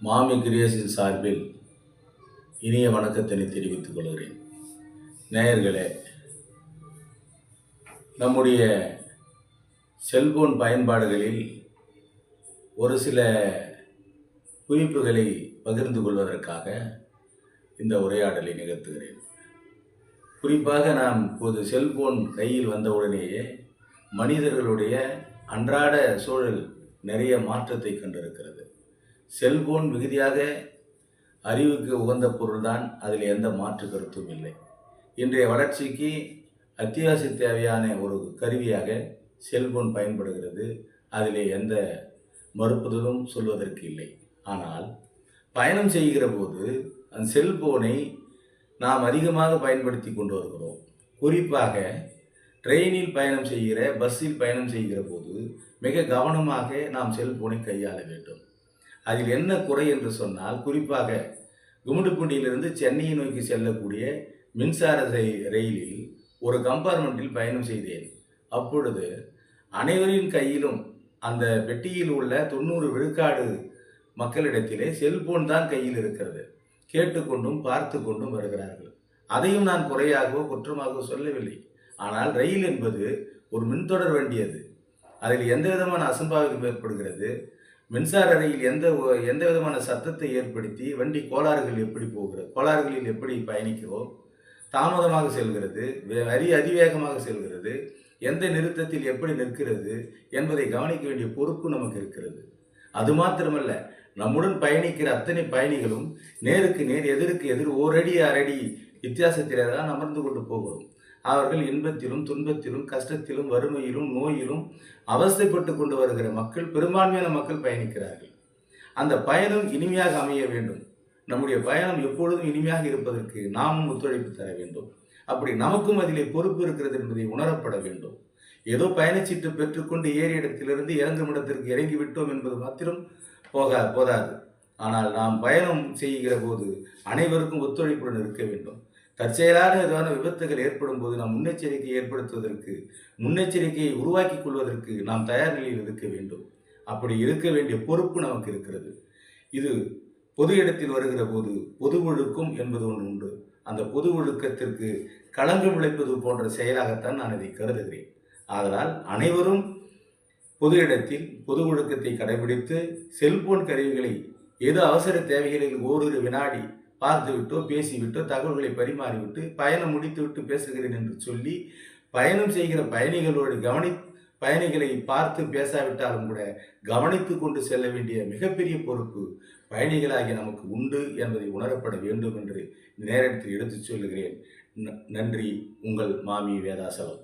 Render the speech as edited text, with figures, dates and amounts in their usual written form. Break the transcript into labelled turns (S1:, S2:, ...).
S1: மாமி கிரியேஷன் சார்பில் இனிய வணக்கத்தினை தெரிவித்துக் கொள்கிறேன். நேயர்களே, நம்முடைய செல்போன் பயன்பாடுகளில் ஒரு சில குறிப்புகளை பகிர்ந்து கொள்வதற்காக இந்த உரையாடலை நிகழ்த்துகிறேன். குறிப்பாக நாம் இப்போது செல்போன் கையில் வந்தவுடனேயே மனிதர்களுடைய அன்றாட சூழல் நிறைய மாற்றத்தை கண்டிருக்கிறது. செல்போன் மிகுதியாக அறிவுக்கு உகந்த பொருள்தான், அதில் எந்த மாற்று கருத்தும் இல்லை. இன்றைய வளர்ச்சிக்கு அத்தியாவசிய தேவையான ஒரு கருவியாக செல்போன் பயன்படுகிறது. அதிலே எந்த மறுப்புதலும் சொல்வதற்கு இல்லை. ஆனால் பயணம் செய்கிற போது அந்த செல்போனை நாம் அதிகமாக பயன்படுத்தி கொண்டு வருகிறோம். குறிப்பாக ட்ரெயினில் பயணம் செய்கிற, பஸ்ஸில் பயணம் செய்கிற போது மிக கவனமாக நாம் செல்போனை கையாள வேண்டும். அதில் என்ன குறை என்று சொன்னால், குறிப்பாக கும்மிடிப்பூண்டியிலிருந்து சென்னையை நோக்கி செல்லக்கூடிய மின்சார ரயிலில் ஒரு கம்பார்ட்மெண்ட்டில் பயணம் செய்தேன். அப்பொழுது அனைவரின் கையிலும் அந்த பெட்டியில் உள்ள 90 விழுக்காடு மக்களிடத்திலே செல்போன் தான் கையில் இருக்கிறது. கேட்டுக்கொண்டும் பார்த்து கொண்டும் வருகிறார்கள். அதையும் நான் குறையாகவோ குற்றமாகவோ சொல்லவில்லை. ஆனால் ரயில் என்பது ஒரு மின்தொடர் வண்டி. அதில் எந்த விதமான அசம்பாவிதம் ஏற்படுகிறது, மின்சார ரயில் எந்த விதமான சத்தத்தை ஏற்படுத்தி வண்டி கோளாறுகள் எப்படி போகிறது, கோளாறுகளில் எப்படி பயணிக்கிறோம், தாமதமாக செல்கிறது, அதிவேகமாக செல்கிறது, எந்த நிறுத்தத்தில் எப்படி நிற்கிறது என்பதை கவனிக்க வேண்டிய பொறுப்பு நமக்கு இருக்கிறது. அது மாத்திரமல்ல, நம்முடன் பயணிக்கிற அத்தனை பயணிகளும் நேருக்கு நேர், எதிருக்கு எதிர், ஓரடி அரடி வித்தியாசத்திலே தான் அமர்ந்து கொண்டு போகிறோம். அவர்கள் இன்பத்திலும் துன்பத்திலும் கஷ்டத்திலும் வறுமையிலும் நோயிலும் அவஸ்தைப்பட்டு கொண்டு வருகிற மக்கள், பெரும்பான்மையான மக்கள் பயணிக்கிறார்கள். அந்த பயணம் இனிமையாக அமைய வேண்டும். நம்முடைய பயணம் எப்பொழுதும் இனிமையாக இருப்பதற்கு நாமும் ஒத்துழைப்பு தர வேண்டும். அப்படி நமக்கும் அதிலே பொறுப்பு இருக்கிறது என்பதை உணரப்பட வேண்டும். ஏதோ பயணச்சீட்டு பெற்றுக்கொண்டு ஏறிய இடத்திலிருந்து இறங்கும் இடத்திற்கு இறங்கிவிட்டோம் என்பது மாத்திரம் போதாது. ஆனால் நாம் பயணம் செய்கிற போது அனைவருக்கும் ஒத்துழைப்புடன் இருக்க வேண்டும். தற்செயலான ஏதான விபத்துகள் ஏற்படும் போது நாம் முன்னெச்சரிக்கையை ஏற்படுத்துவதற்கு, முன்னெச்சரிக்கையை உருவாக்கி கொள்வதற்கு நாம் தயார் நிலையில் இருக்க வேண்டும். அப்படி இருக்க வேண்டிய பொறுப்பு நமக்கு இருக்கிறது. இது பொது இடத்தில் வருகிற போது பொது ஒழுக்கம் என்பது ஒன்று உண்டு. அந்த பொது ஒழுக்கத்திற்கு களங்கம் விளைப்பது போன்ற செயலாகத்தான் நான் இதை கருதுகிறேன். ஆதலால் அனைவரும் பொது இடத்தில் பொது ஒழுக்கத்தை கடைபிடித்து செல்போன் கருவிகளை ஏதோ அவசர தேவைகளில் ஓரிரு வினாடி பார்த்துவிட்டோ பேசிவிட்டோ தகவல்களை பரிமாறிவிட்டு பயணம் முடித்துவிட்டு பேசுகிறேன் என்று சொல்லி பயணம் செய்கிற பயணிகளை பார்த்து பேசாவிட்டாலும் கூட கவனித்து கொண்டு செல்ல வேண்டிய மிகப்பெரிய பொறுப்பு பயணிகளாகிய நமக்கு உண்டு என்பதை உணரப்பட வேண்டும் என்று நேரத்தில் எடுத்துச் சொல்லுகிறேன். நன்றி. உங்கள் மாமி வேதாசலம்.